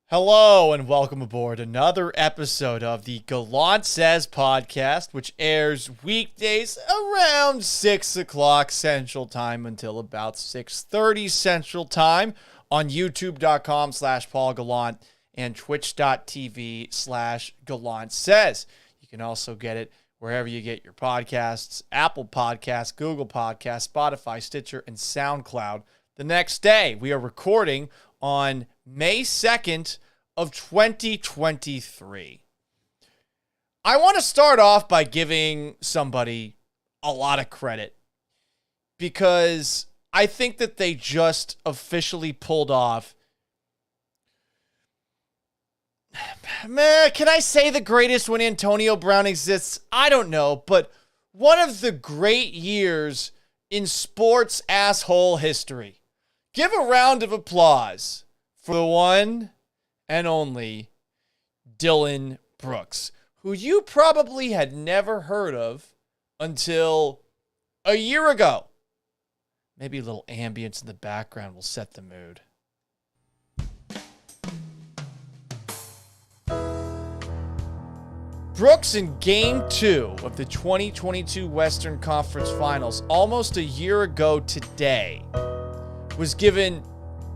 Hello and welcome aboard another episode of the Gallant Says podcast, which airs weekdays around 6 o'clock Central Time until about 6:30 Central Time on youtube.com/Paul Gallant and twitch.tv/Gallant Says. You can also get it wherever you get your podcasts, Apple Podcasts, Google Podcasts, Spotify, Stitcher, and SoundCloud. The next day, we are recording on May 2nd of 2023. I want to start off by giving somebody a lot of credit because I think that they just officially pulled off, man, can I say the greatest when Antonio Brown exists? I don't know, but one of the great years in sports asshole history. Give a round of applause for the one and only Dillon Brooks, who you probably had never heard of until a year ago. Maybe a little ambience in the background will set the mood. Brooks in Game 2 of the 2022 Western Conference Finals, almost a year ago today, was given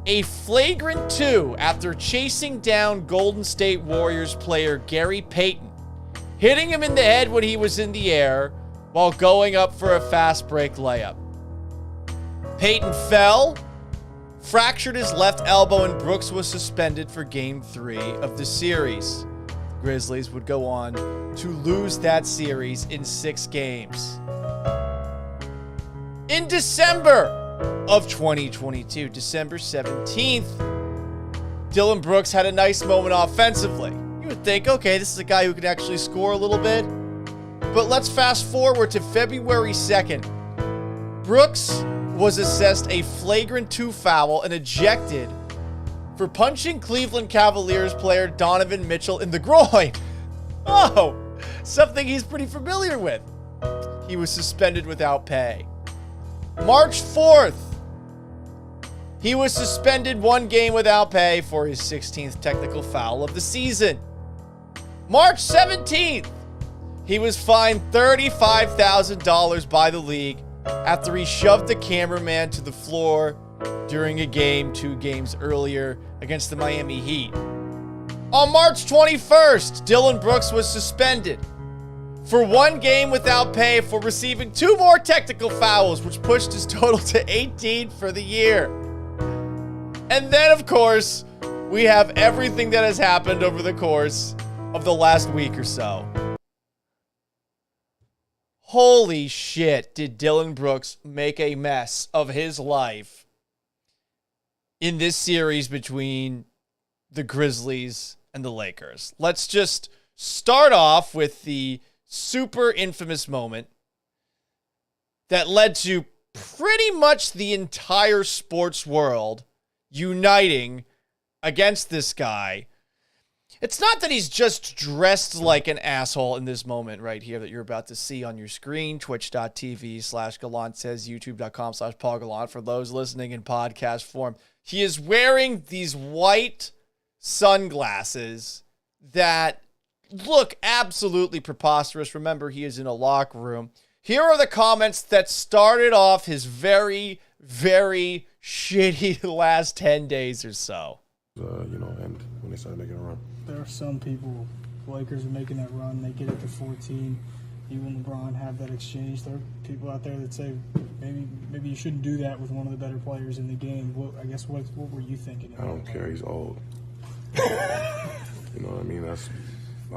a flagrant 2 after chasing down Golden State Warriors player Gary Payton, hitting him in the head when he was in the air while going up for a fast break layup. Payton fell, fractured his left elbow, and Brooks was suspended for Game 3 of the series. The Grizzlies would go on to lose that series in 6 games. In December of 2022, December 17th, Dillon Brooks had a nice moment offensively. You would think, okay, this is a guy who can actually score a little bit. But let's fast forward to February 2nd. Brooks was assessed a flagrant 2 foul and ejected for punching Cleveland Cavaliers player Donovan Mitchell in the groin. Oh, something he's pretty familiar with. He was suspended without pay. March 4th, he was suspended 1 game without pay for his 16th technical foul of the season. March 17th, he was fined $35,000 by the league after he shoved the cameraman to the floor during a game 2 games earlier against the Miami Heat. On March 21st, Dillon Brooks was suspended for 1 game without pay for receiving 2 more technical fouls, which pushed his total to 18 for the year. And then, of course, we have everything that has happened over the course of the last week or so. Holy shit, did Dillon Brooks make a mess of his life in this series between the Grizzlies and the Lakers. Let's just start off with the super infamous moment that led to pretty much the entire sports world uniting against this guy. It's not that he's just dressed like an asshole in this moment right here that you're about to see on your screen, twitch.tv/Gallant Says, youtube.com/Paul Gallant for those listening in podcast form. He is wearing these white sunglasses that look absolutely preposterous. Remember, he is in a locker room. Here are the comments that started off his very, very shitty last 10 days or so. And when they started making a run. There are some people, Lakers are making that run, they get it to 14. You and LeBron have that exchange. There are people out there that say maybe you shouldn't do that with one of the better players in the game. What were you thinking? I don't care. He's old. You know what I mean? I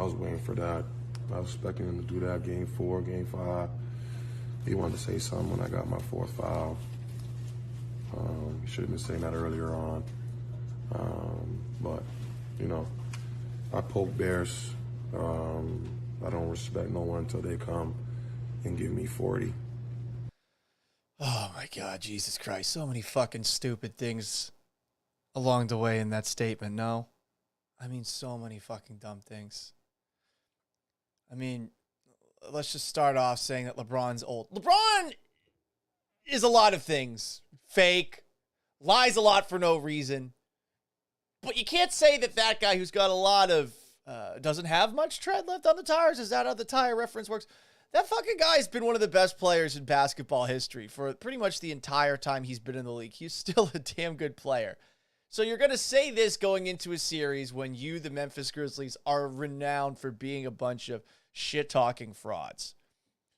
was waiting for that. I was expecting him to do that Game 4, Game 5. He wanted to say something when I got my 4th foul. He should have been saying that earlier on. But, I poke bears. I don't respect no one until they come and give me 40. Oh my God, Jesus Christ. So many fucking stupid things along the way in that statement, no? I mean, so many fucking dumb things. I mean, let's just start off saying that LeBron's old. LeBron is a lot of things. Fake, lies a lot for no reason. But you can't say that guy who's got a lot of, doesn't have much tread left on the tires. Is that how the tire reference works? That fucking guy's been one of the best players in basketball history for pretty much the entire time he's been in the league. He's still a damn good player. So you're going to say this going into a series when you, the Memphis Grizzlies, are renowned for being a bunch of shit-talking frauds.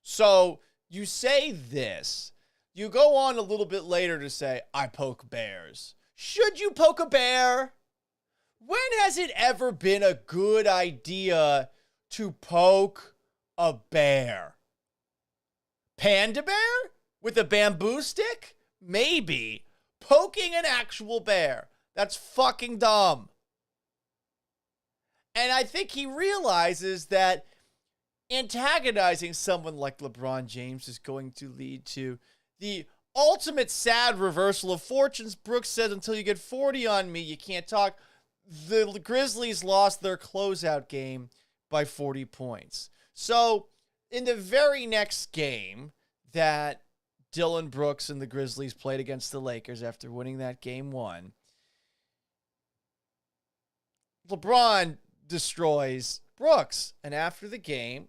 So you say this. You go on a little bit later to say, I poke bears. Should you poke a bear? When has it ever been a good idea to poke a bear? Panda bear? With a bamboo stick? Maybe. Poking an actual bear. That's fucking dumb. And I think he realizes that antagonizing someone like LeBron James is going to lead to the ultimate sad reversal of fortunes. Brooks said, until you get 40 on me, you can't talk. The Grizzlies lost their closeout game by 40 points. So in the very next game that Dillon Brooks and the Grizzlies played against the Lakers after winning that game 1, LeBron destroys Brooks. And after the game,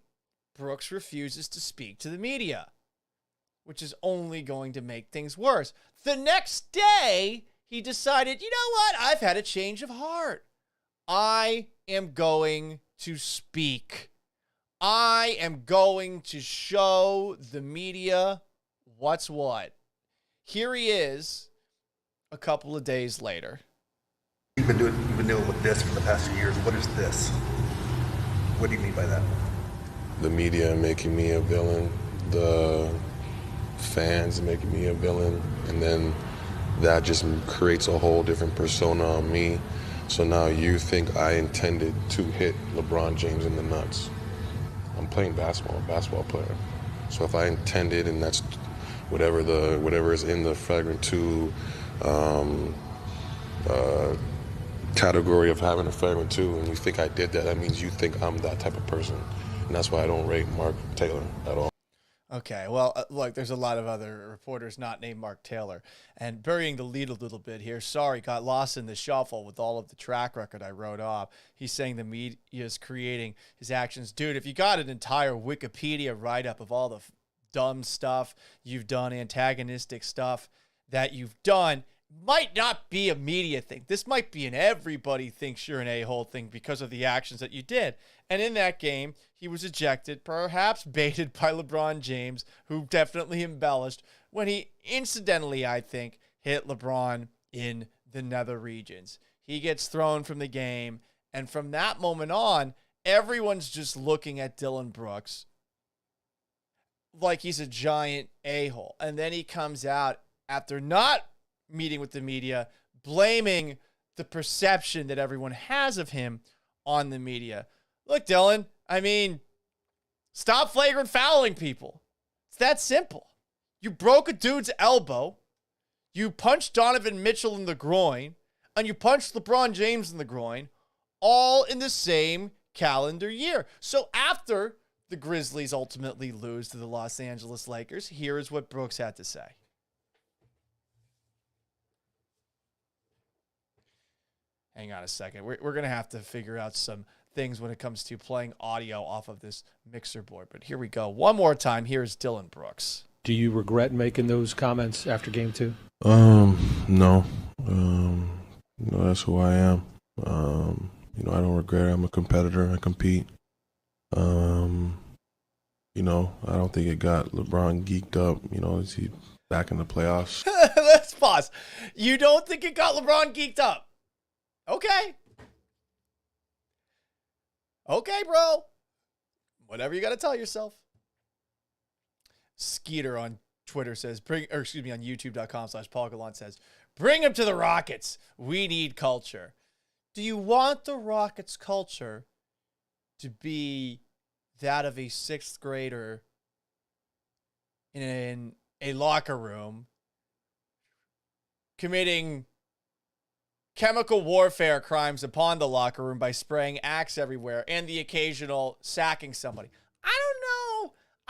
Brooks refuses to speak to the media, which is only going to make things worse. The next day, he decided, you know what? I've had a change of heart. I am going to speak. I am going to show the media what's what. Here he is a couple of days later. You've been dealing with this for the past few years. What is this? What do you mean by that? The media making me a villain, the fans making me a villain, and then that just creates a whole different persona on me. So now you think I intended to hit LeBron James in the nuts. I'm playing basketball, a basketball player. So if I intended, and that's whatever is in the flagrant 2 category of having a flagrant 2, and you think I did that, that means you think I'm that type of person. And that's why I don't rate Mark Taylor at all. Okay, well, look, there's a lot of other reporters not named Mark Taylor. And burying the lead a little bit here, sorry, got lost in the shuffle with all of the track record I wrote off. He's saying the media is creating his actions. Dude, if you got an entire Wikipedia write-up of all the dumb stuff you've done, antagonistic stuff that you've done, might not be a media thing. This might be an everybody thinks you're an a-hole thing because of the actions that you did. And in that game, he was ejected, perhaps baited by LeBron James, who definitely embellished when he incidentally, I think, hit LeBron in the nether regions. He gets thrown from the game. And from that moment on, everyone's just looking at Dillon Brooks like he's a giant a-hole. And then he comes out after not meeting with the media, blaming the perception that everyone has of him on the media. Look, Dillon, I mean, stop flagrant fouling people. It's that simple. You broke a dude's elbow, you punched Donovan Mitchell in the groin, and you punched LeBron James in the groin, all in the same calendar year. So after the Grizzlies ultimately lose to the Los Angeles Lakers, here is what Brooks had to say. Hang on a second. We're going to have to figure out some things when it comes to playing audio off of this mixer board. But here we go. One more time. Here's Dillon Brooks. Do you regret making those comments after game 2? No. That's who I am. I don't regret it. I'm a competitor. I compete. I don't think it got LeBron geeked up. Is he back in the playoffs? Let's pause. You don't think it got LeBron geeked up? Okay. Okay, bro. Whatever you got to tell yourself. Skeeter on Twitter says, on youtube.com/Paul Gallant says, bring him to the Rockets. We need culture. Do you want the Rockets culture to be that of a 6th grader in a locker room committing chemical warfare crimes upon the locker room by spraying Axe everywhere and the occasional sacking somebody? I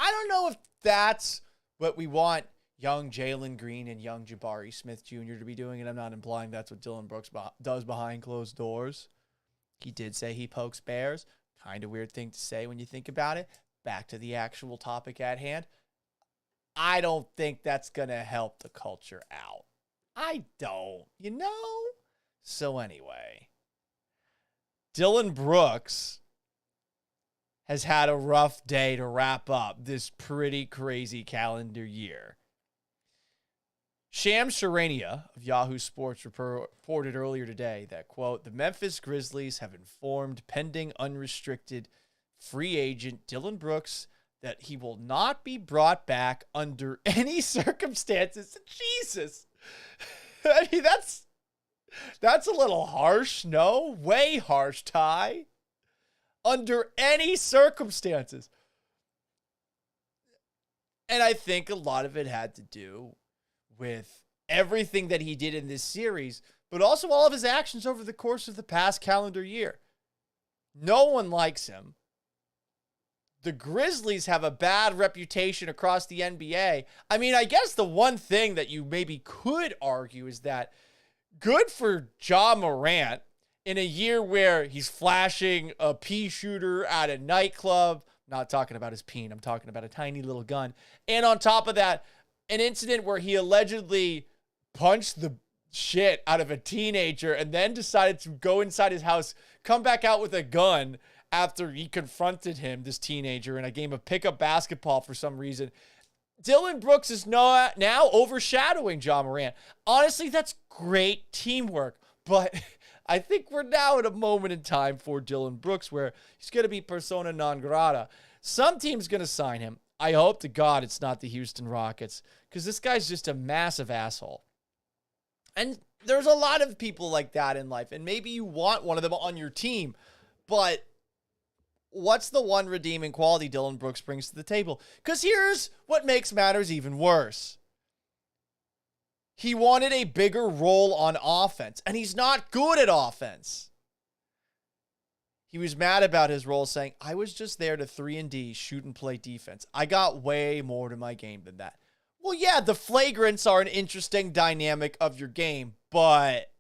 don't know if that's what we want young Jalen Green and young Jabari Smith Jr. to be doing it. I'm not implying that's what Dillon Brooks does behind closed doors. He did say he pokes bears. Kind of weird thing to say when you think about it. Back to the actual topic at hand. I don't think that's going to help the culture out. I don't, So anyway, Dillon Brooks has had a rough day to wrap up this pretty crazy calendar year. Shams Charania of Yahoo Sports reported earlier today that, quote, the Memphis Grizzlies have informed pending unrestricted free agent Dillon Brooks that he will not be brought back under any circumstances. Jesus. I mean, that's a little harsh, no? Way harsh, Ty. Under any circumstances. And I think a lot of it had to do with everything that he did in this series, but also all of his actions over the course of the past calendar year. No one likes him. The Grizzlies have a bad reputation across the NBA. I mean, I guess the one thing that you maybe could argue is that good for Ja Morant in a year where he's flashing a pea shooter at a nightclub. I'm not talking about his peen. I'm talking about a tiny little gun. And on top of that, an incident where he allegedly punched the shit out of a teenager and then decided to go inside his house, come back out with a gun after he confronted him, this teenager, in a game of pickup basketball for some reason. Dillon Brooks is now overshadowing Ja Morant. Honestly, that's great teamwork, but I think we're now at a moment in time for Dillon Brooks where he's going to be persona non grata. Some team's going to sign him. I hope to God it's not the Houston Rockets, because this guy's just a massive asshole. And there's a lot of people like that in life, and maybe you want one of them on your team, but what's the one redeeming quality Dillon Brooks brings to the table? Because here's what makes matters even worse. He wanted a bigger role on offense, and he's not good at offense. He was mad about his role, saying, I was just there to 3-and-D, shoot and play defense. I got way more to my game than that. Well, yeah, the flagrants are an interesting dynamic of your game, but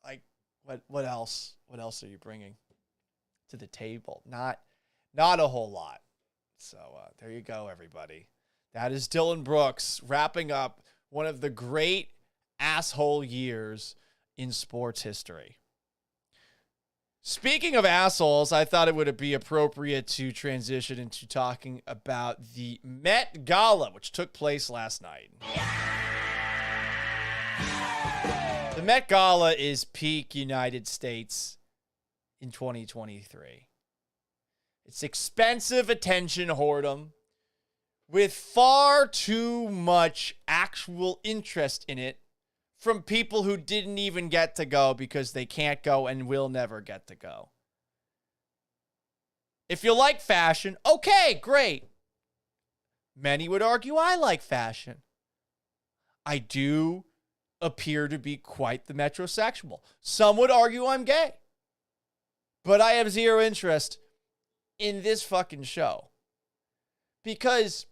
like, what else? What else are you bringing to the table? Not a whole lot. So there you go, everybody. That is Dillon Brooks wrapping up one of the great asshole years in sports history. Speaking of assholes, I thought it would be appropriate to transition into talking about the Met Gala, which took place last night. The Met Gala is peak United States in 2023. It's expensive attention whoredom with far too much actual interest in it from people who didn't even get to go because they can't go and will never get to go. If you like fashion, okay, great. Many would argue I like fashion. I do appear to be quite the metrosexual. Some would argue I'm gay. But I have zero interest in this fucking show. Because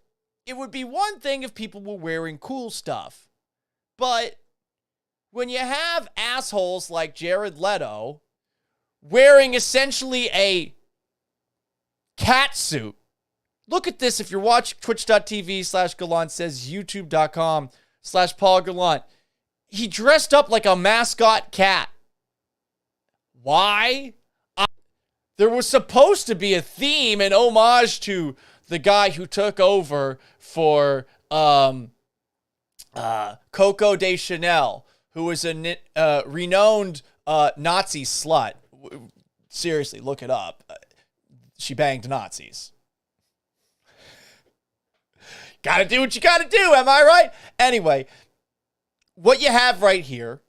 it would be one thing if people were wearing cool stuff. But when you have assholes like Jared Leto wearing essentially a cat suit. Look at this. If you're watching twitch.tv/Gallant says youtube.com/Paul Gallant. He dressed up like a mascot cat. Why? There was supposed to be a theme and homage to the guy who took over for Coco de Chanel, who was a renowned Nazi slut. Seriously, look it up. She banged Nazis. Gotta do what you gotta do, am I right? Anyway, what you have right here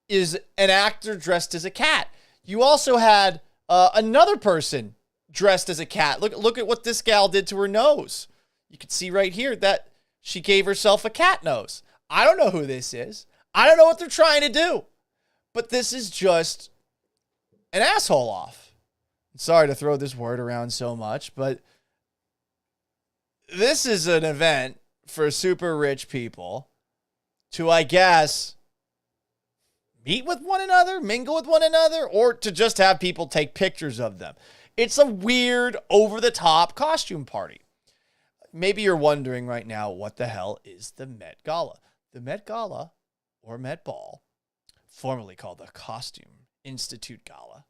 is an actor dressed as a cat. You also had another person dressed as a cat. Look at what this gal did to her nose. You can see right here that she gave herself a cat nose. I don't know who this is. I don't know what they're trying to do. But this is just an asshole off. I'm sorry to throw this word around so much, but this is an event for super rich people to, I guess, meet with one another, mingle with one another, or to just have people take pictures of them. It's a weird, over-the-top costume party. Maybe you're wondering right now, what the hell is the Met Gala? The Met Gala, or Met Ball, formerly called the Costume Institute Gala,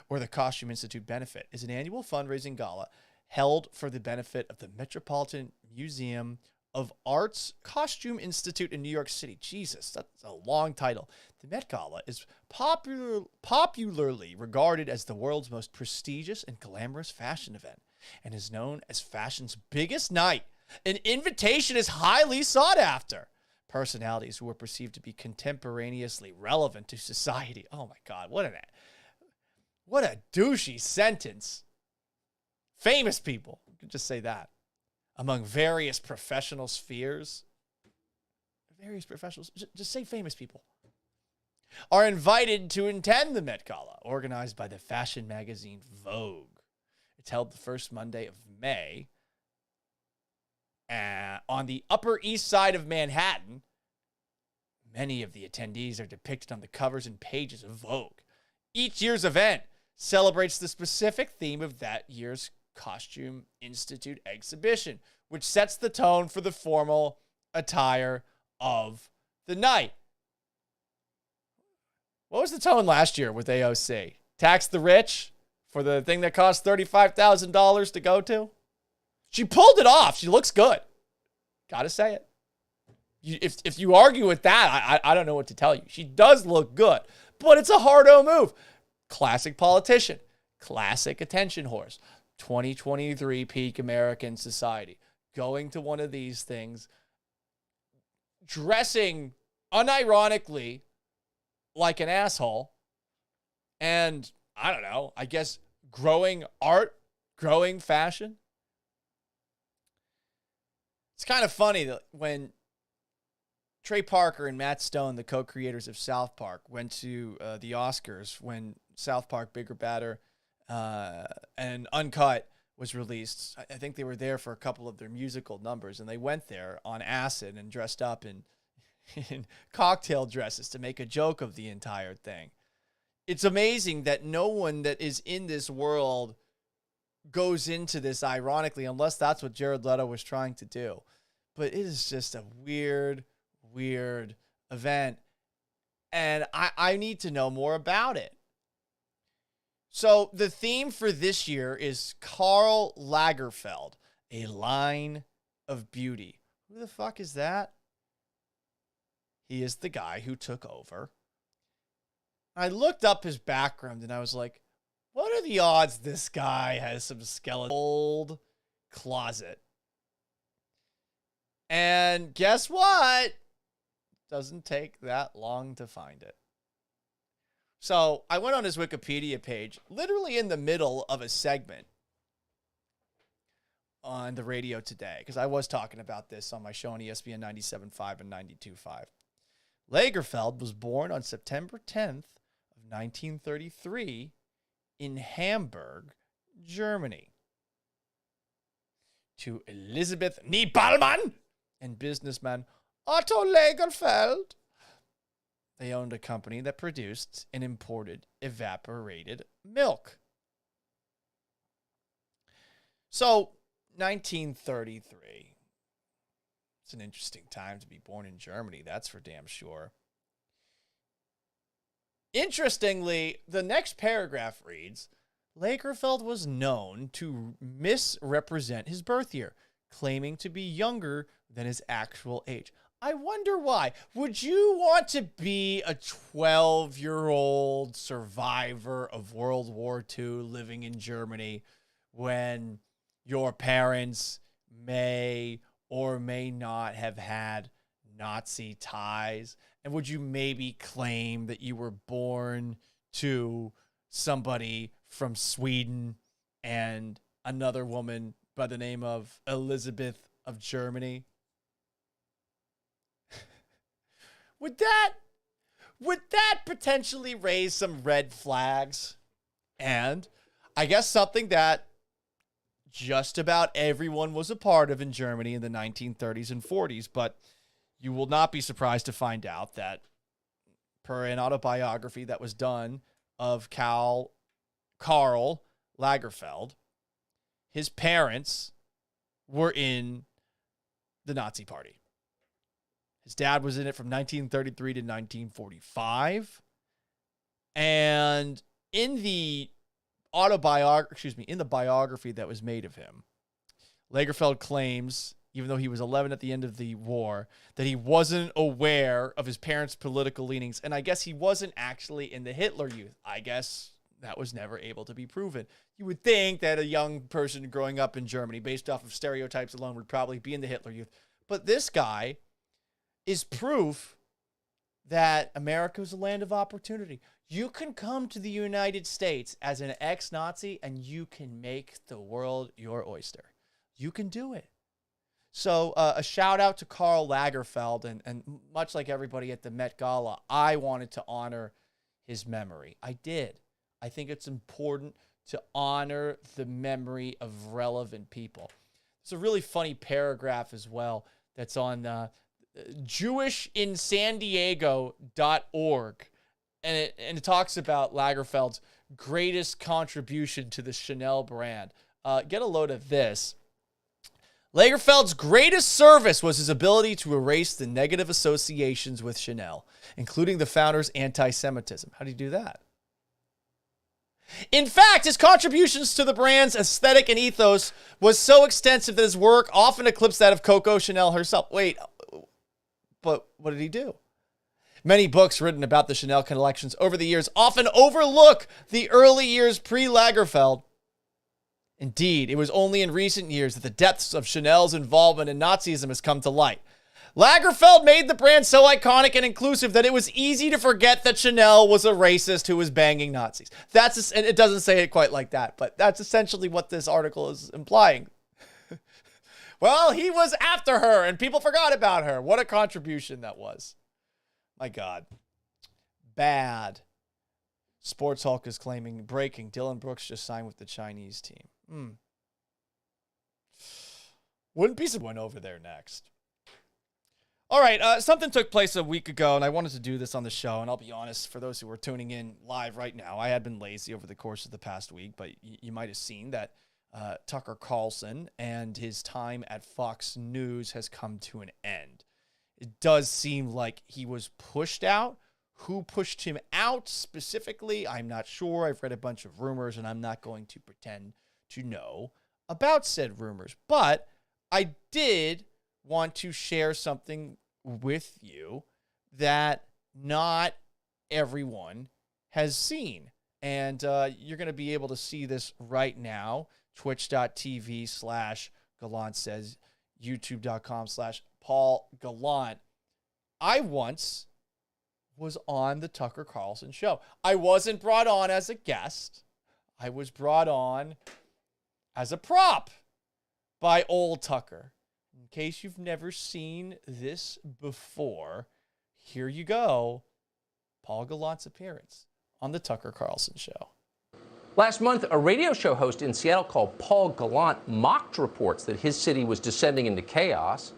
or the Costume Institute Benefit, is an annual fundraising gala held for the benefit of the Metropolitan Museum of Art's Costume Institute in New York City. Jesus, that's a long title. The Met Gala is popularly regarded as the world's most prestigious and glamorous fashion event and is known as fashion's biggest night. An invitation is highly sought after. Personalities who are perceived to be contemporaneously relevant to society. Oh my God, what a douchey sentence. Famous people, you could just say that. Among various professional spheres. Various professionals, just say famous people. Are invited to attend the Met Gala, organized by the fashion magazine Vogue. It's held the first Monday of May on the Upper East Side of Manhattan. Many of the attendees are depicted on the covers and pages of Vogue. Each year's event celebrates the specific theme of that year's Costume Institute exhibition, which sets the tone for the formal attire of the night. What was the tone last year with AOC? Tax the rich for the thing that cost $35,000 to go to? She pulled it off. She looks good. Gotta say it. If you argue with that, I don't know what to tell you. She does look good, but it's a hard-o move. Classic politician. Classic attention horse. 2023 peak American society. Going to one of these things, dressing unironically like an asshole, and I don't know, I guess growing art, growing fashion. It's kind of funny that when Trey Parker and Matt Stone, the co-creators of South Park, went to the Oscars when South Park Bigger, Badder, and Uncut was released. I think they were there for a couple of their musical numbers, and they went there on acid and dressed up in cocktail dresses to make a joke of the entire thing. It's amazing that no one that is in this world goes into this ironically, unless that's what Jared Leto was trying to do. But it is just a weird event, and I need to know more about it. So the theme for this year is Karl Lagerfeld, a line of beauty. Who the fuck is that? He is the guy who took over. I looked up his background and I was like, what are the odds this guy has some skeleton old closet? And guess what? Doesn't take that long to find it. So I went on his Wikipedia page, literally in the middle of a segment on the radio today, because I was talking about this on my show on ESPN 97.5 and 92.5. Lagerfeld was born on September 10th of 1933 in Hamburg, Germany, to Elisabeth Niepalmann and businessman Otto Lagerfeld. They owned a company that produced and imported evaporated milk. So, 1933. It's an interesting time to be born in Germany, that's for damn sure. Interestingly, the next paragraph reads, Lagerfeld was known to misrepresent his birth year, claiming to be younger than his actual age. I wonder why. Would you want to be a 12-year-old survivor of World War II living in Germany when your parents may or may not have had Nazi ties? And would you maybe claim that you were born to somebody from Sweden and another woman by the name of Elizabeth of Germany? Would that potentially raise some red flags? And I guess something that just about everyone was a part of in Germany in the 1930s and 40s, but you will not be surprised to find out that per an autobiography that was done of Karl Lagerfeld, his parents were in the Nazi Party. His dad was in it from 1933 to 1945. And in the biography that was made of him, Lagerfeld claims, even though he was 11 at the end of the war, that he wasn't aware of his parents' political leanings. And I guess he wasn't actually in the Hitler Youth. I guess that was never able to be proven. You would think that a young person growing up in Germany, based off of stereotypes alone, would probably be in the Hitler Youth. But this guy is proof that America is a land of opportunity. You can come to the United States as an ex-Nazi and you can make the world your oyster. You can do it. So a shout out to Karl Lagerfeld, and much like everybody at the Met Gala, I wanted to honor his memory. I did. I think it's important to honor the memory of relevant people. There's a really funny paragraph as well that's on jewishinsandiego.org, and it talks about Lagerfeld's greatest contribution to the Chanel brand. Get a load of this. Lagerfeld's greatest service was his ability to erase the negative associations with Chanel, including the founder's anti-Semitism. How do you do that? In fact, his contributions to the brand's aesthetic and ethos was so extensive that his work often eclipsed that of Coco Chanel herself. Wait, but what did he do? Many books written about the Chanel collections over the years often overlook the early years pre-Lagerfeld. Indeed, it was only in recent years that the depths of Chanel's involvement in Nazism has come to light. Lagerfeld made the brand so iconic and inclusive that it was easy to forget that Chanel was a racist who was banging Nazis. And it doesn't say it quite like that, but that's essentially what this article is implying. Well, he was after her and people forgot about her. What a contribution that was. My God. Bad. Sports Hulk is claiming breaking. Dillon Brooks just signed with the Chinese team. Wouldn't be someone over there next. All right, something took place a week ago, and I wanted to do this on the show, and I'll be honest, for those who are tuning in live right now, I had been lazy over the course of the past week, but you might have seen that Tucker Carlson and his time at Fox News has come to an end. It does seem like he was pushed out. Who pushed him out specifically, I'm not sure. I've read a bunch of rumors, and I'm not going to pretend to know about said rumors. But I did want to share something with you that not everyone has seen. And you're going to be able to see this right now. Twitch.tv/Gallant says, YouTube.com/Paul Gallant. I once was on the Tucker Carlson show. I wasn't brought on as a guest. I was brought on as a prop by old Tucker. In case you've never seen this before, here you go. Paul Gallant's appearance on the Tucker Carlson show. Last month, a radio show host in Seattle called Paul Gallant mocked reports that his city was descending into chaos.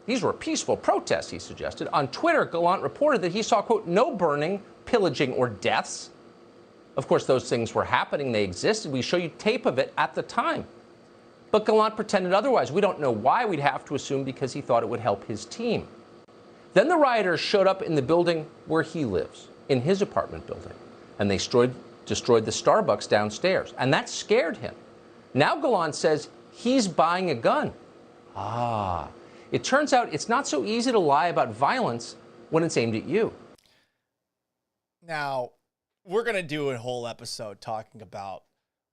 These were peaceful protests, he suggested. On Twitter, Gallant reported that he saw, quote, no burning, pillaging, or deaths. Of course, those things were happening. They existed. We show you tape of it at the time. But Gallant pretended otherwise. We don't know why. We'd have to assume because he thought it would help his team. Then the rioters showed up in the building where he lives, in his apartment building, and they destroyed the Starbucks downstairs. And that scared him. Now Gallant says he's buying a gun. It turns out it's not so easy to lie about violence when it's aimed at you. Now, we're going to do a whole episode talking about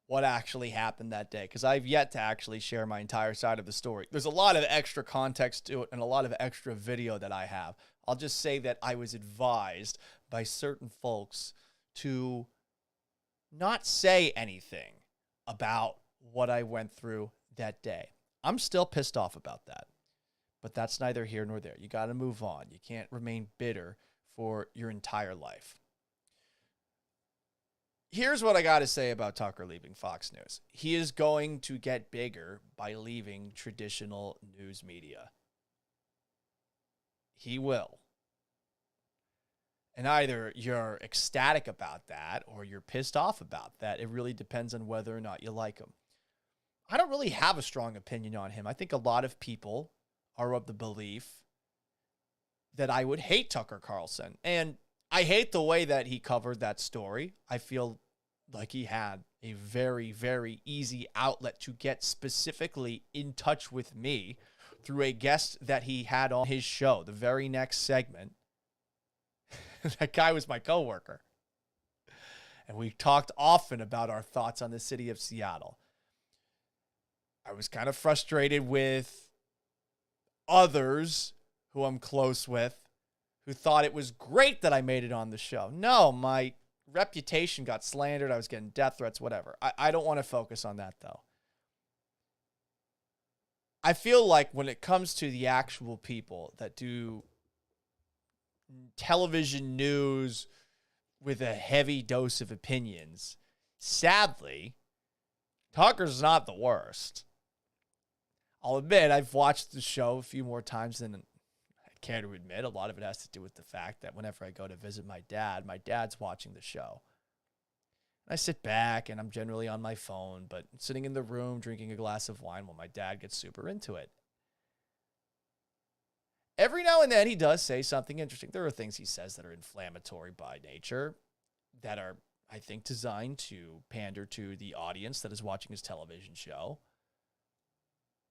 what actually happened that day, because I've yet to actually share my entire side of the story. There's a lot of extra context to it and a lot of extra video that I have. I'll just say that I was advised by certain folks to not say anything about what I went through that day. I'm still pissed off about that, but that's neither here nor there. You got to move on. You can't remain bitter for your entire life. Here's what I got to say about Tucker leaving Fox News. He is going to get bigger by leaving traditional news media. He will. And either you're ecstatic about that or you're pissed off about that. It really depends on whether or not you like him. I don't really have a strong opinion on him. I think a lot of people are of the belief that I would hate Tucker Carlson. And I hate the way that he covered that story. I feel like he had a very, very easy outlet to get specifically in touch with me through a guest that he had on his show. The very next segment, that guy was my coworker. And we talked often about our thoughts on the city of Seattle. I was kind of frustrated with others who I'm close with who thought it was great that I made it on the show. No, my reputation got slandered. I was getting death threats, whatever. I don't want to focus on that, though. I feel like when it comes to the actual people that do television news with a heavy dose of opinions, sadly, Tucker's not the worst. I'll admit, I've watched the show a few more times than I care to admit. A lot of it has to do with the fact that whenever I go to visit my dad's watching the show. I sit back and I'm generally on my phone, but sitting in the room drinking a glass of wine while my dad gets super into it. Every now and then he does say something interesting. There are things he says that are inflammatory by nature that are, I think, designed to pander to the audience that is watching his television show.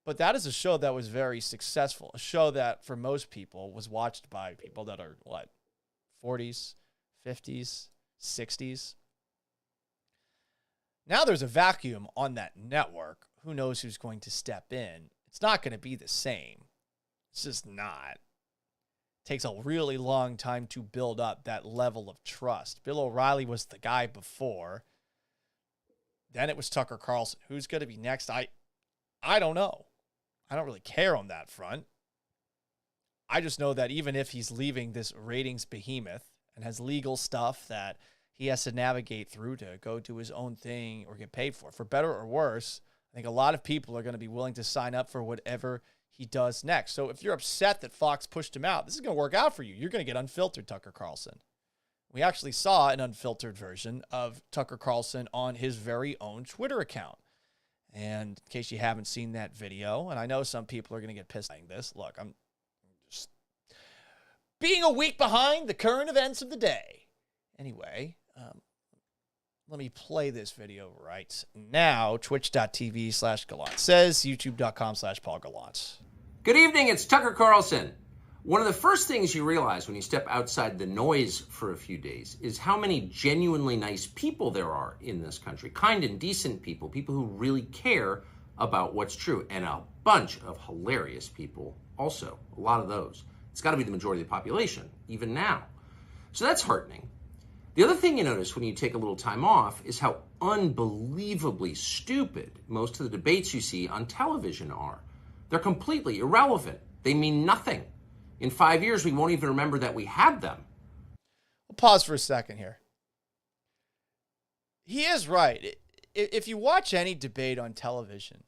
But that is a show that was very successful. A show that, for most people, was watched by people that are, 40s, 50s, 60s. Now there's a vacuum on that network. Who knows who's going to step in? It's not going to be the same. It's just not. It takes a really long time to build up that level of trust. Bill O'Reilly was the guy before. Then it was Tucker Carlson. Who's going to be next? I don't know. I don't really care on that front. I just know that even if he's leaving this ratings behemoth and has legal stuff that he has to navigate through to go do his own thing or get paid for better or worse, I think a lot of people are going to be willing to sign up for whatever he does next. So if you're upset that Fox pushed him out, this is going to work out for you. You're going to get unfiltered Tucker Carlson. We actually saw an unfiltered version of Tucker Carlson on his very own Twitter account. And in case you haven't seen that video, and I know some people are going to get pissed at this, look, I'm just being a week behind the current events of the day. Anyway, let me play this video right now. Twitch.tv/Gallant says, YouTube.com/Paul Gallant. Good evening, it's Tucker Carlson. One of the first things you realize when you step outside the noise for a few days is how many genuinely nice people there are in this country. Kind and decent people, people who really care about what's true, and a bunch of hilarious people also, a lot of those. It's got to be the majority of the population, even now. So that's heartening. The other thing you notice when you take a little time off is how unbelievably stupid most of the debates you see on television are. They're completely irrelevant. They mean nothing. In 5 years, we won't even remember that we had them. We'll pause for a second here. He is right. If you watch any debate on television,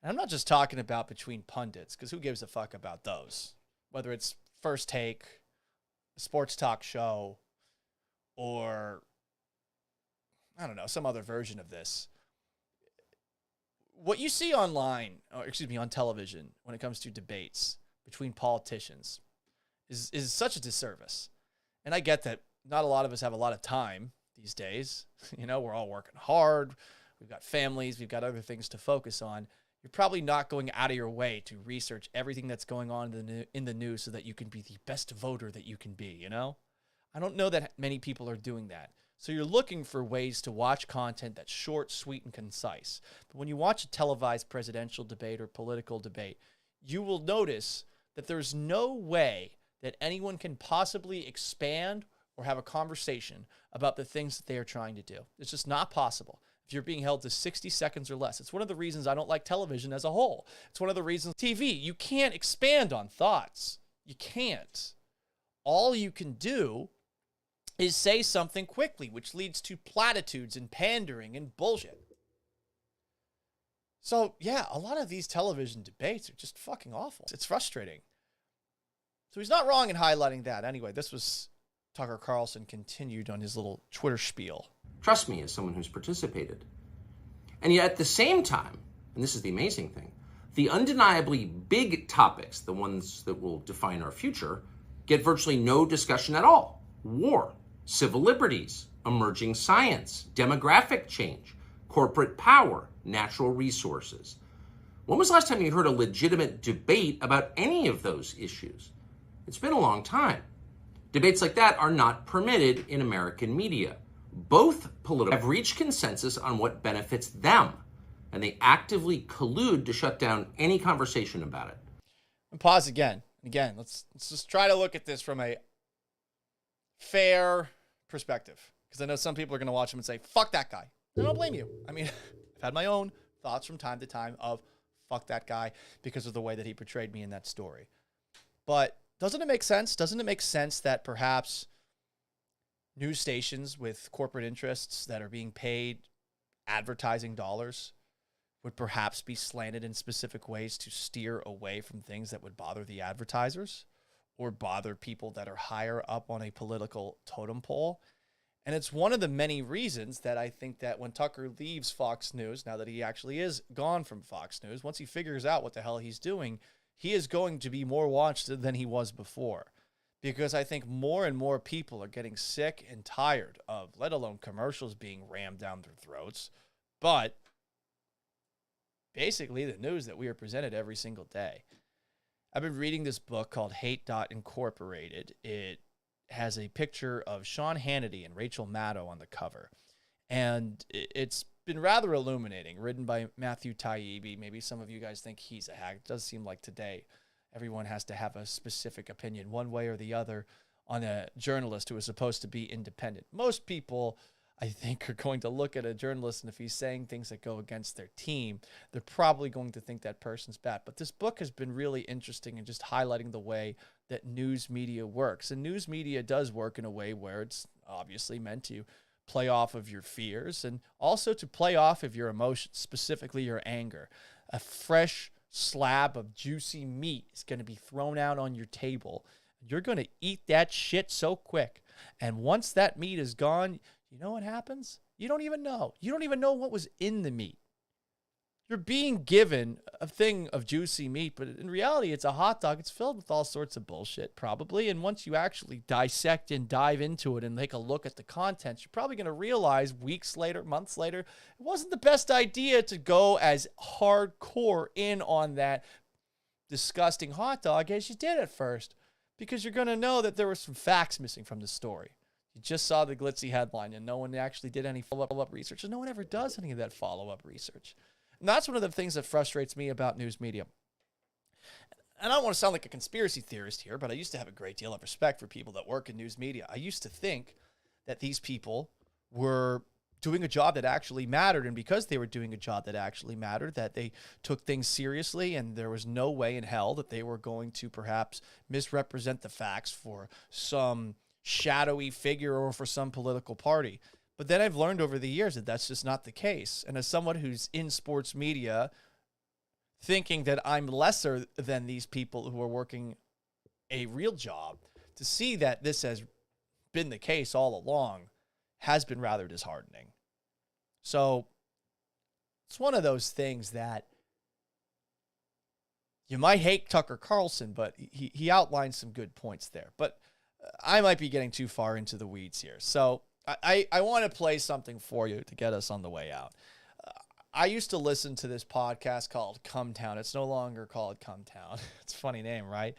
and I'm not just talking about between pundits, because who gives a fuck about those? Whether it's First Take, a sports talk show, or, I don't know, some other version of this. What you see online, on television, when it comes to debates between politicians is such a disservice. And I get that not a lot of us have a lot of time these days. We're all working hard. We've got families. We've got other things to focus on. You're probably not going out of your way to research everything that's going on in the news so that you can be the best voter that you can be, I don't know that many people are doing that. So you're looking for ways to watch content that's short, sweet, and concise. But when you watch a televised presidential debate or political debate, you will notice that there's no way that anyone can possibly expand or have a conversation about the things that they are trying to do. It's just not possible if you're being held to 60 seconds or less. It's one of the reasons I don't like television as a whole. It's one of the reasons TV, you can't expand on thoughts. You can't. All you can do is say something quickly, which leads to platitudes and pandering and bullshit. So, yeah, a lot of these television debates are just fucking awful. It's frustrating. So he's not wrong in highlighting that. Anyway, this was Tucker Carlson continued on his little Twitter spiel. Trust me, as someone who's participated. And yet at the same time, and this is the amazing thing, the undeniably big topics, the ones that will define our future, get virtually no discussion at all. War, civil liberties, emerging science, demographic change, corporate power, natural resources. When was the last time you heard a legitimate debate about any of those issues? It's been a long time. Debates like that are not permitted in American media. Both political have reached consensus on what benefits them, and they actively collude to shut down any conversation about it. And pause again. Again, let's just try to look at this from a fair perspective, because I know some people are going to watch him and say, fuck that guy. I don't blame you. I mean, I've had my own thoughts from time to time of fuck that guy because of the way that he portrayed me in that story. But doesn't it make sense? Doesn't it make sense that perhaps news stations with corporate interests that are being paid advertising dollars would perhaps be slanted in specific ways to steer away from things that would bother the advertisers or bother people that are higher up on a political totem pole? And it's one of the many reasons that I think that when Tucker leaves Fox News, now that he actually is gone from Fox News, once he figures out what the hell he's doing, he is going to be more watched than he was before. Because I think more and more people are getting sick and tired of, let alone commercials being rammed down their throats, but basically the news that we are presented every single day. I've been reading this book called Hate Incorporated. It has a picture of Sean Hannity and Rachel Maddow on the cover. And it's been rather illuminating, written by Matthew Taibbi. Maybe some of you guys think he's a hack. It does seem like today everyone has to have a specific opinion one way or the other on a journalist who is supposed to be independent. Most people, I think, are going to look at a journalist, and if he's saying things that go against their team, they're probably going to think that person's bad. But this book has been really interesting in just highlighting the way that news media works. And news media does work in a way where it's obviously meant to play off of your fears and also to play off of your emotions, specifically your anger. A fresh slab of juicy meat is going to be thrown out on your table. You're going to eat that shit so quick. And once that meat is gone, you know what happens? You don't even know. You don't even know what was in the meat. You're being given a thing of juicy meat, but in reality, it's a hot dog. It's filled with all sorts of bullshit, probably. And once you actually dissect and dive into it and take a look at the contents, you're probably going to realize weeks later, months later, it wasn't the best idea to go as hardcore in on that disgusting hot dog as you did at first, because you're going to know that there were some facts missing from the story. You just saw the glitzy headline, and no one actually did any follow-up research, and no one ever does any of that follow-up research. And that's one of the things that frustrates me about news media. And I don't want to sound like a conspiracy theorist here, but I used to have a great deal of respect for people that work in news media. I used to think that these people were doing a job that actually mattered, and because they were doing a job that actually mattered, that they took things seriously, and there was no way in hell that they were going to perhaps misrepresent the facts for some shadowy figure or for some political party. But then I've learned over the years that that's just not the case. And as someone who's in sports media, thinking that I'm lesser than these people who are working a real job, to see that this has been the case all along has been rather disheartening. So it's one of those things that you might hate Tucker Carlson, but he outlined some good points there. But I might be getting too far into the weeds here. So I want to play something for you to get us on the way out. I used to listen to this podcast called Come Town. It's no longer called Come Town. It's a funny name, right?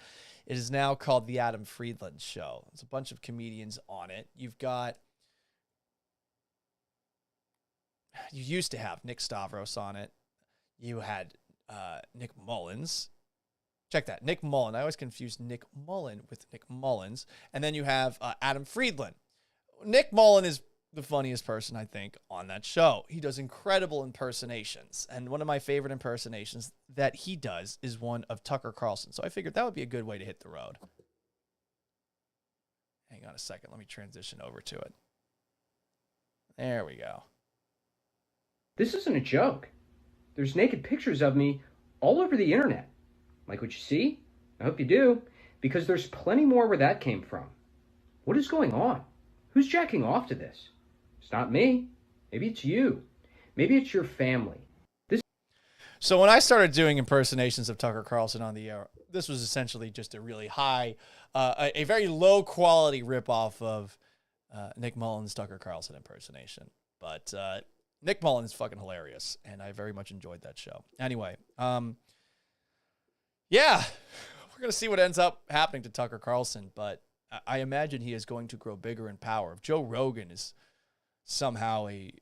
It is now called The Adam Friedland Show. There's a bunch of comedians on it. You used to have Nick Stavros on it. You had Nick Mullins. Check that, Nick Mullen. I always confuse Nick Mullen with Nick Mullins. And then you have Adam Friedland. Nick Mullen is the funniest person, I think, on that show. He does incredible impersonations. And one of my favorite impersonations that he does is one of Tucker Carlson. So I figured that would be a good way to hit the road. Hang on a second. Let me transition over to it. There we go. This isn't a joke. There's naked pictures of me all over the internet. Like what you see? I hope you do, because there's plenty more where that came from. What is going on? Who's jacking off to this? It's not me. Maybe it's you. Maybe it's your family. So when I started doing impersonations of Tucker Carlson on the air, this was essentially just a really high, a very low quality ripoff of Nick Mullen's Tucker Carlson impersonation. But Nick Mullen is fucking hilarious, and I very much enjoyed that show. Anyway, yeah, we're going to see what ends up happening to Tucker Carlson, but I imagine he is going to grow bigger in power. If Joe Rogan is somehow a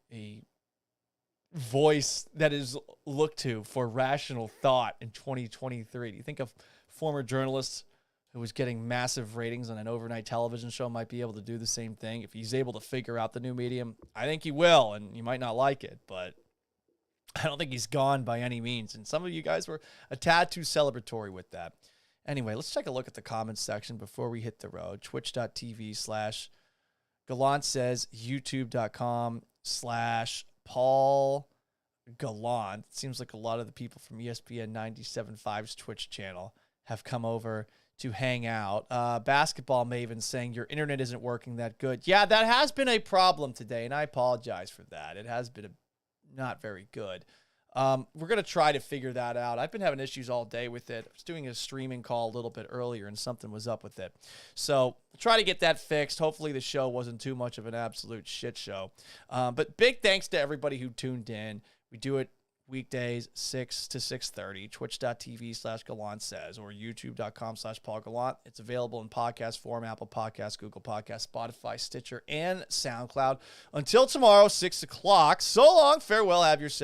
voice that is looked to for rational thought in 2023, do you think a former journalist who was getting massive ratings on an overnight television show might be able to do the same thing? If he's able to figure out the new medium, I think he will, and you might not like it, but I don't think he's gone by any means. And some of you guys were a tad too celebratory with that. Anyway, let's take a look at the comments section before we hit the road. Twitch.tv/Gallant says, YouTube.com/Paul Gallant. It seems like a lot of the people from ESPN 97.5's Twitch channel have come over to hang out. Basketball Maven saying your internet isn't working that good. Yeah, that has been a problem today, and I apologize for that. It has been not very good. We're going to try to figure that out. I've been having issues all day with it. I was doing a streaming call a little bit earlier, and something was up with it. So we'll try to get that fixed. Hopefully the show wasn't too much of an absolute shit show. But big thanks to everybody who tuned in. We do it weekdays, 6 to 6:30, twitch.tv/Gallant says, or youtube.com/Paul Gallant. It's available in podcast form, Apple Podcasts, Google Podcasts, Spotify, Stitcher, and SoundCloud. Until tomorrow, 6 o'clock. So long. Farewell. Have yourself